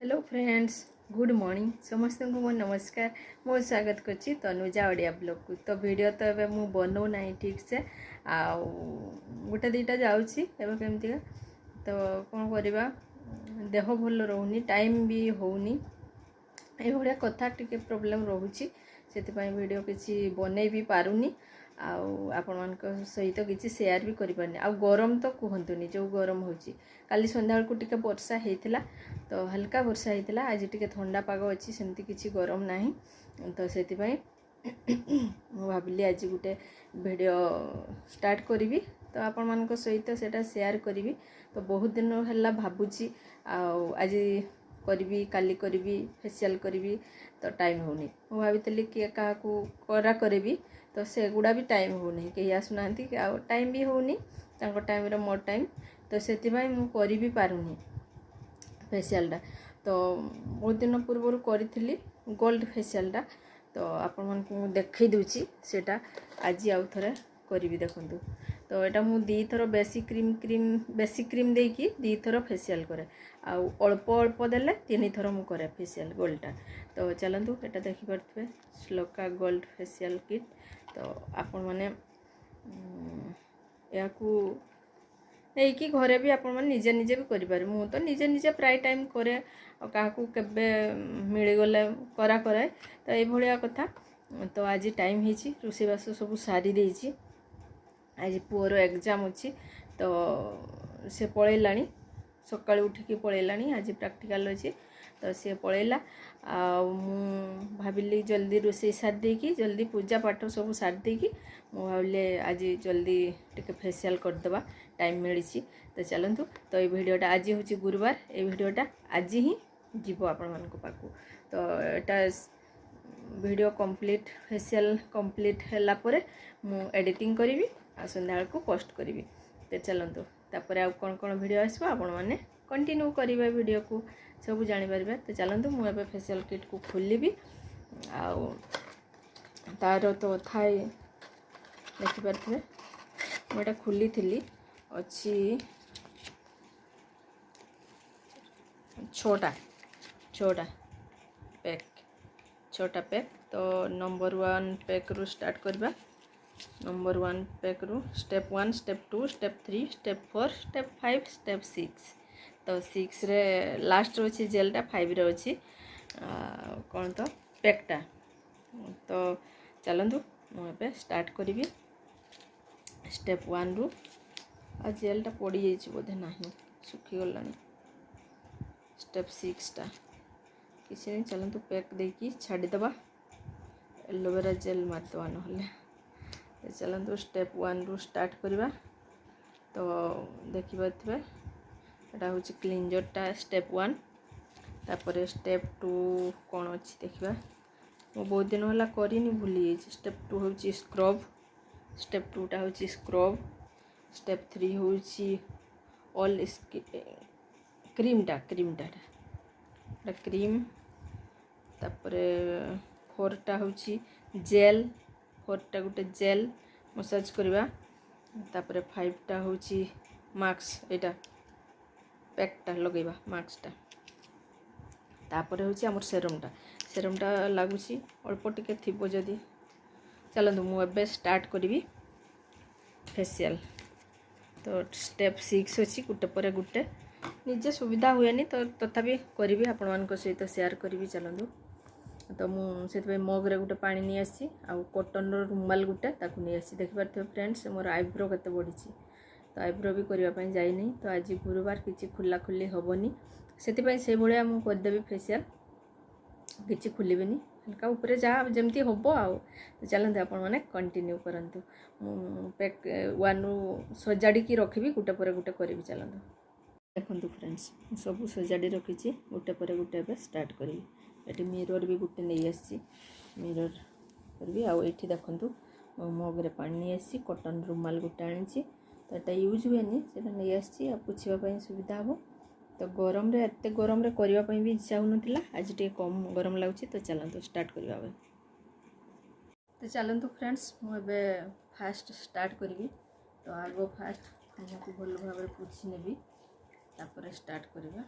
Hello friends, good morning समस्त को मो नमस्कार। मो स्वागत करछि तनुजा ओडिया ब्लॉग को। तो वीडियो तो एबे मु बनौ नाही ठीक से आ गोटे दीटा जाउछि एबे केमति तो कोन करबा देह भल रहउनी टाइम भी होउनी ए भलिया कथा टिके प्रॉब्लम रहउछि सेति वीडियो किछि बनै भी पारुनी आपण सहित किसी सेयार भी करें आ गरम तो कहतुनि जो गरम होची काली संध्या को टिके वर्षा होता तो हल्का वर्षा होता आज टिके ठंडा पाग अच्छी सेमती किसी गरम नहीं तो से भाविली आज गोटे वीडियो स्टार्ट करी तो आपण मान सहित सेटा शेयर करी तो बहुत दिन है भावुची आज करी काली करी फेशियल करी तो टाइम होनी मु भाई किए क्या करा करी तो से गुड़ा भी टाइम होनी कहीं आसुना टाइम भी होनी टाइम रे मोर टाइम तो से मुझे भी पारुनी फेशियलटा तो बहुत दिन पूर्व करी गोल्ड फेशियलटा तो आपण मन देखई दूची सेटा आज आउ थरे करी देखंतु तो यहाँ मुझे दी थर बेसी क्रीम देकी दी थर फेशियल करे आउ अल्प अल्प देले तीन थर मु करे फेशियल गोल्डटा तो चलतु यहाँ देखिपे श्लोका गोल्ड फेशियल किट तो आपण मैंने या नहीं घरे भी आपण मैंने निजे निजे भी करें मु तो निजे निजे प्राय टाइम करे क्या मिलगले करा कराए तो ये कथा तो आज टाइम होती रोषेबास सब सारी देती आज पुअर एग्जाम अच्छी तो से पलैला सका उठिकी पलैला आज प्रैक्टिकल अच्छी तो सी पलैला भाविली जल्दी रोषे सारी जल्दी पूजा पाठ सब सारी भाविले आज जल्दी टिके फेशियल करदे टाइम मिली तो चलतु तो ये वीडियोटा आज हूँ गुरुवार ये वीडियोटा आज ही जीव आपण मान पाखु तो यहाँ वीडियो कंप्लीट फेशियल कंप्लीट है परे मु एडिटिंग करी आ संध्या को पोस्ट करी तो चलतु तापर आ कौन कौन वीडियो आसो आपण मैंने कंटिन्यू करेंगे वीडियो को सब जापर तो चलतु मुझे फेशियल किट को खोलि तार तो थाए देखिपे मुझे खोली थी अच्छी छोटा पैक तो नंबर 1 पैक रू स्टार्ट करवा नंबर 1 पैक रू step 1 step 2 step 3 step 4 step 5 step 6 तो 6 रे लास्ट अच्छी जेलटा 5 रे अच्छी कौन तो पैकटा तो चलतु मुझे स्टार्ट करी स्टेप 1 रू आ जेलटा पड़ी जाइए बोधे ना सुखीगला स्टेप 6 टा किसी नहीं चलतु पैक देकी छाड़ीदबा एलोवेरा जेल मारदबा ना चलतु स्टेप 1 रू स्टार्ट करवा तो देखिए यहाँ हूँ क्लींजरटा स्टेप 1 तापर स्टेप 2 कौन अच्छी देखा मो बहुत दिन है करनी भूली जाइए स्टेप 2 हूँ स्क्रब स्टेप 2 टा हूँ स्क्रब स्टेप 3 हूँ ऑल क्रीमटा क्रीम तापर 4 टा हूँ जेल 4 टा गोटे जेल मसाज करवा तापर 5 टा हूँ मास्क एटा पैकटा लगेगा मास्कटा तापर हूँ आमर सेरमटा लगुच अल्प टिके थी जदि चलतु मुझे स्टार्ट करी फेशियल तो स्टेप 6 अच्छी गोटे पर गोटे निजे सुविधा हुए तो तथापि करी आपण मान सहित शेयर करी चलतु तो मुझे मग्रे गोटे पा नहीं आसी कॉटन रुमाल गोटे नहीं आसी देखिपे फ्रेंड्स मोर आईब्रो केते बढ़ी तो आईब्रो भी करने जाइनी तो आज गुरुवार किसी खुला खुली हेनी से भाया मुझे करदेवी फेशियल किसी खुलबेनी हल्का ऊपर जहाँ जमती हम तो चलते आपण मैंने कंटिन्यू करंतु पैक 1 रू सजाड़ी रखी गोटे पर गोटे करी चलतु देखो फ्रेंड्स सब सजाड़ी रखी गोटे पर गोटे स्टार्ट करी ये मिरर भी गोटे नहीं आसी मिरर करी आठी देखु मग्रे पा नहीं आसी कॉटन रुमाल गोटे आनी तो यहाँ यूज हुए से नहीं आसी पोछापी सुविधा हम तो गरम रे एत गरम रे करने भी इच्छा होना आज टे कम गरम लगुच तो चलतु स्टार्ट करवा तो चलतु फ्रेंड्स मुझे फास्ट स्टार्ट करी तो आग फास्ट मुँह को भल भाव पोछि नेबी तापर स्टार्ट करवा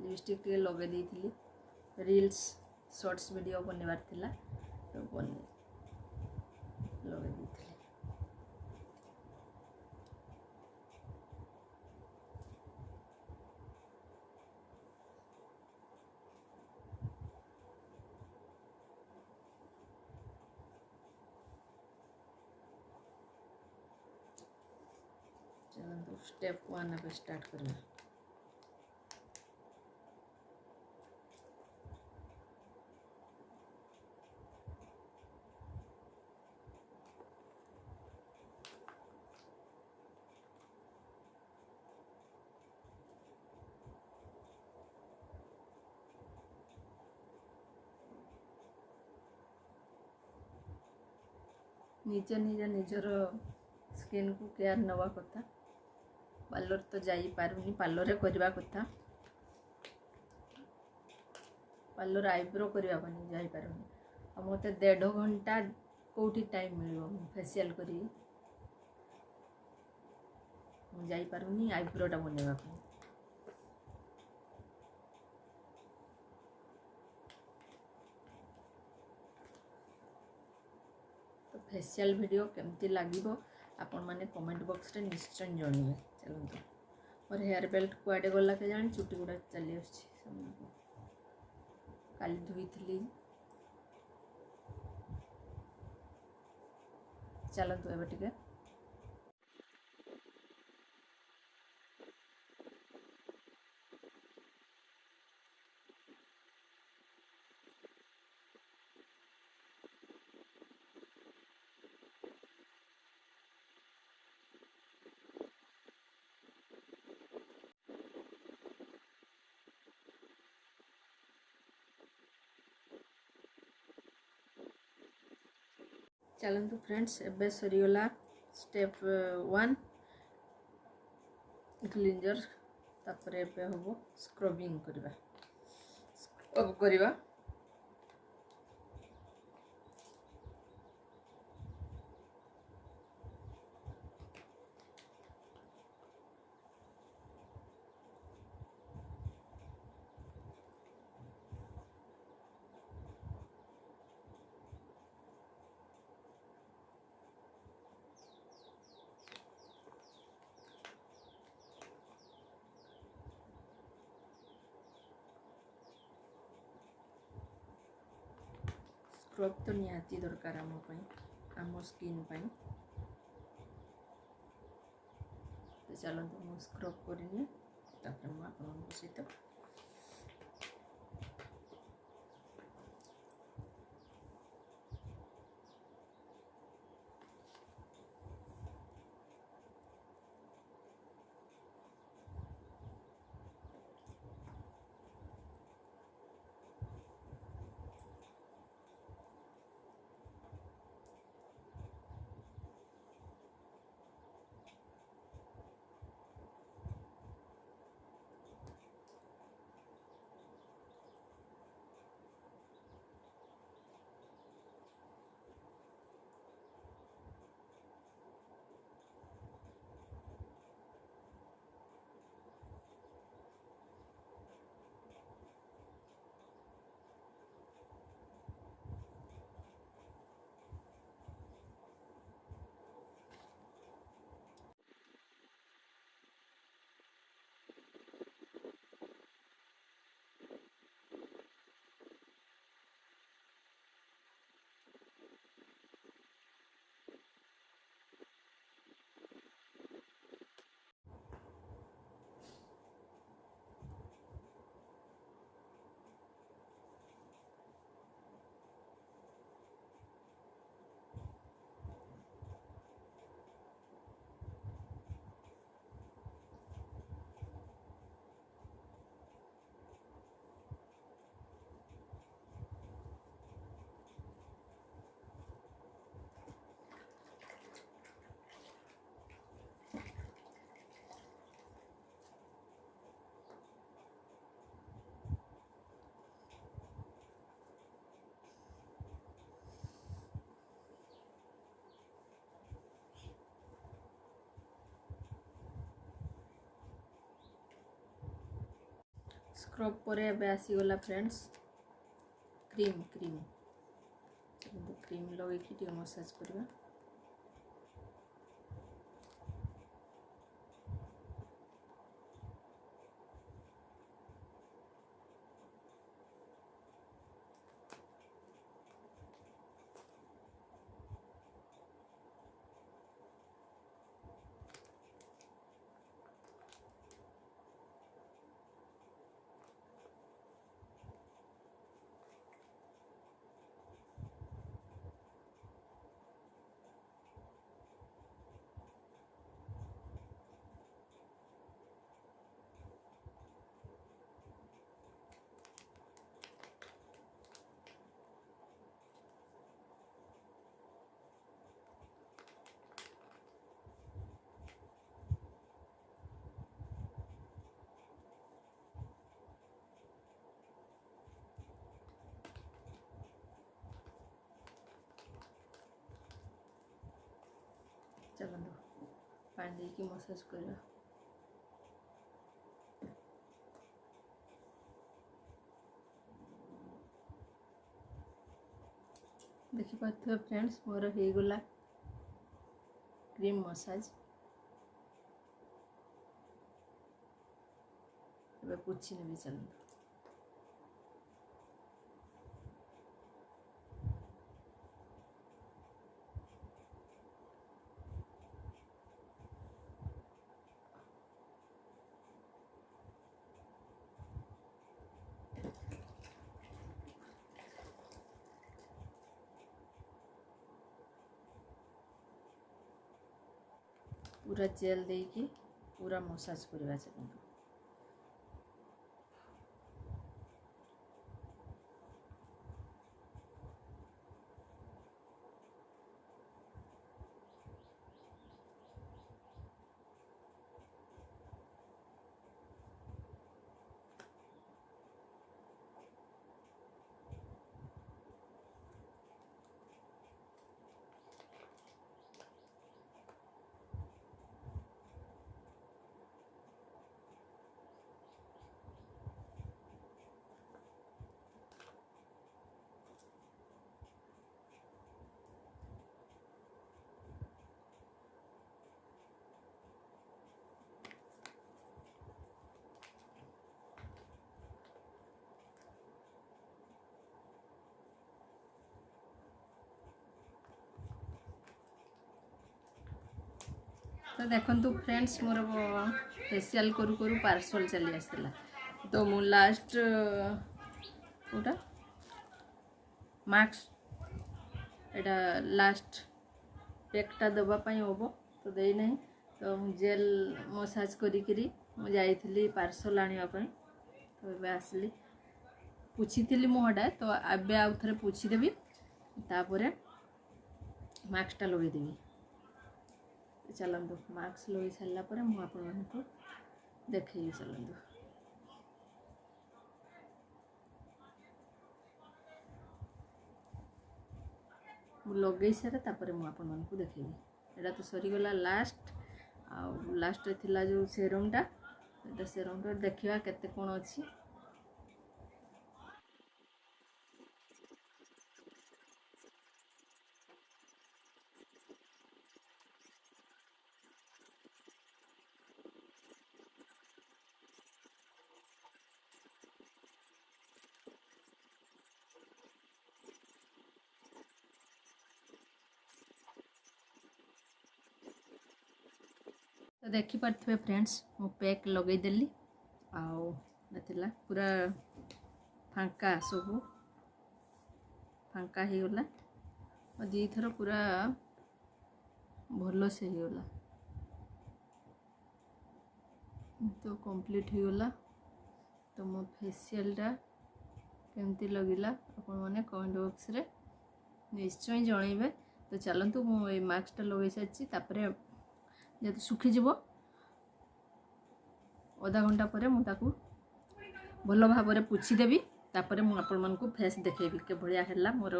लिपस्टिक टे लगे देइथिली रील्स शॉर्ट्स वीडियो बनवार थिला तो बने लगे देइथिली। चलो स्टेप 1 अब स्टार्ट करना। निजे निजे निजर स्किन को केयर नवा कथा पार्लर तो जाई पारुनी पार्लर रे करबा कथा पार्लर आईब्रो करबा पनि जाई पारुनी आ मते 1.5 घंटा कोठी टाइम मिलियो फेशियल करी मु जाई पारुनी आईब्रो टा बनेबा पनि। तो फेशियल वीडियो केमती लागिबो आपण माने कमेंट बॉक्स रे निश्चय जणिबे। चलंतु और हेयर बेल्ट कुआडे गला के जानी चुटी गुडा चली आछि काली धुईथिली। चलंतु एबे टिके चलंतु फ्रेंड्स एबे सरीगला स्टेप 1 क्लींजर तापर एबे होबो स्क्रबिंग करबा स्क्रब करबा। स्क्रब तो निहाती दरकार आम आम स्किन पाई। तो चलते मु स्क्रब करनी तापर मु आपन सहित स्क्रब पर एबे आसीगला फ्रेंड्स क्रीम क्रीम क्रीम लगे कि मसाज करवा। चलो पानी की मसाज करवा। देखी पार्थिव फ्रेंड्स मोर हो गला क्रीम मसाज। अब पोछि नेबी चलो। पूरा जेल देकी पूरा मसाज करवा चलो। तो देखो फ्रेंड्स मोर फेशियल करू करू पार्सल चली आसला। तो मु लास्ट कोटा मार्क्स एटा लास्ट पैकटा दवापाई हम तो दे नहीं। तो जेल मसाज करी मुझे पार्सल आने तो ये आसली पुछी मुहटा। तो अब आउ थे पुछीदेवी तापर मास्कटा लगेदेवी। चलतु मास्क लगे सारापर मुझे देखी चलतु। लगे सारे तापर मुझे देखी। एटा तो सरीगला लास्ट लास्ट थिला जो सेरमटा सेरमटा देखा केते कौन अच्छी। तो देखी पार्थिबे फ्रेंड्स मो पैक लगेदेली आला पूरा फांका सब फांका हो गला। दी थर पूरा भल से होगला तो कंप्लीट हो गला। तो मो फेशियलटा केमती लगिला आपण माने कमेंट बॉक्स रे निश्चय जणैबे। तो चलतु मो मास्कटा लगे सारी तापर जब सुखीज अधा घंटा पर मुझे भल भाव पोछीदेवी। तापर मुझे आपण मानक फेस देखेबी के भलिया हैला मोर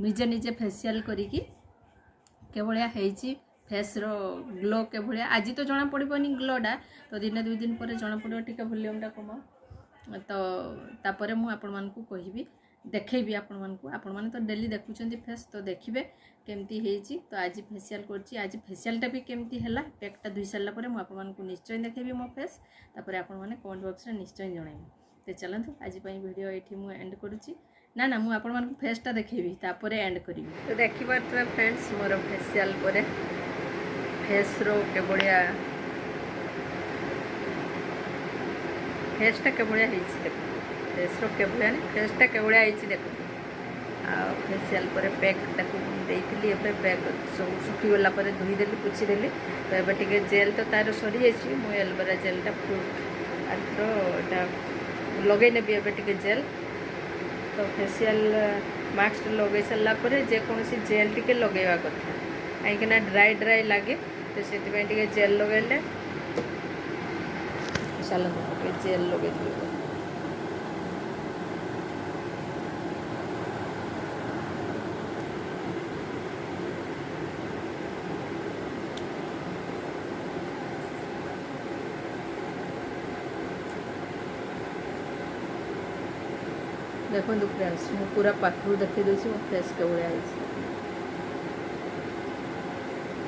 निजे निजे फेशियल करी के भलिया हेची फेस रो ग्लो के भलिया। आज तो जना पड़बनी ग्लोटा तो दिन 2 दिन पर जना पड़ो। टिके वॉल्यूमटा कमा तो तापर मु आपण मानकु कहिबी देखैबी आपण मानकु आपण माने तो डेली देखुचंती फेस तो देखिबे केमती हेची। तो आज फेशियल करची आज फेशियलटा भी केमती हैला पैकटा धुई सारला परे मु आपण मानकु निश्चय देखैबी मो फेस तापर आपण माने कमेंट बॉक्स रे निश्चय जणाइबी। तो चलंतु आज पई वीडियो एठी मु एंड करूची ना ना मु आपण मानकु फेसटा देखैबी तापर एंड करिबी। तो देखि पारथबे फ्रेंड्स मोर फेशियल परे फेस रो के बढ़िया फेसटा के बढ़िया हेची देखो फेस रो के बढ़िया नहीं फेसटा के बढ़िया हेची देखो आ फेशियल पर पैक ताकू देइतली एबे पैक सब सुखी गला पर धुई देली पुछि देली तो एबे टिके जेल तो तार सरी जायछि मु एलोवेरा जेलटा फ्रूट आत्रो लगे नेबी एबे टिके जेल तो फेशियल मास्क लगे सारा पर जे कोनसी जेल टिके लगेवा कथा काईकना ड्राई ड्राई लगे तो से टिके जेल लगेले चलो जेल लगे देखो फ्रेंड्स मु पूरा पाखु देखी दूसरी मो फेस के भाया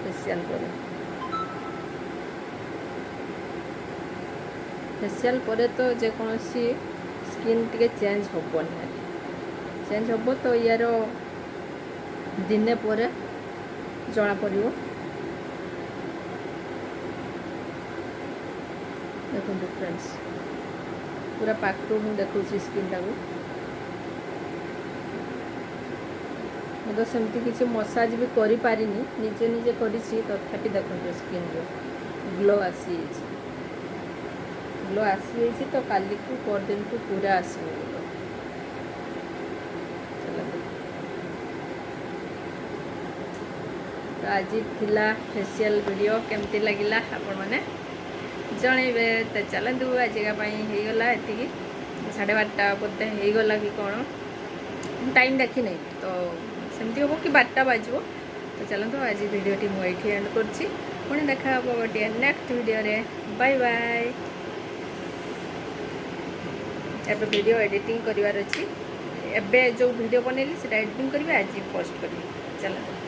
फेशियल पर फेशियल पर तो जेकोसी स्किन टिके चेंज होबो ना चेंज होबो तो यार दिने पर जना पड़ो देखो फ्रेंड्स पूरा पाखु मु देखो स्किन टाको तो सेमती किसी मसाज भी करि पारिनी निजे निजे करिछि तथापि देखो स्किन रो ग्लो आसी ग्लो आसी तो काली को पर दिन को पूरा आसो तो आज थिला फेशियल वीडियो केमती लगिला आपण माने जणेबे। तो चलतु आज हो गला एति 12:30 बोधे हो गला कि कौन टाइम देखी नहीं तो सेमती हम कि 12टा बाजो। तो चलतु आज वीडियोटी मुझे एंड करछि पुणी देखा हे गोटे नेक्स्ट वीडियो रे बाय बाय। एबे वीडियो एडिटिंग करिवार अछि एबे जो वीडियो बनैली से एडिटिंग करबे आज पोस्ट करबे चलो।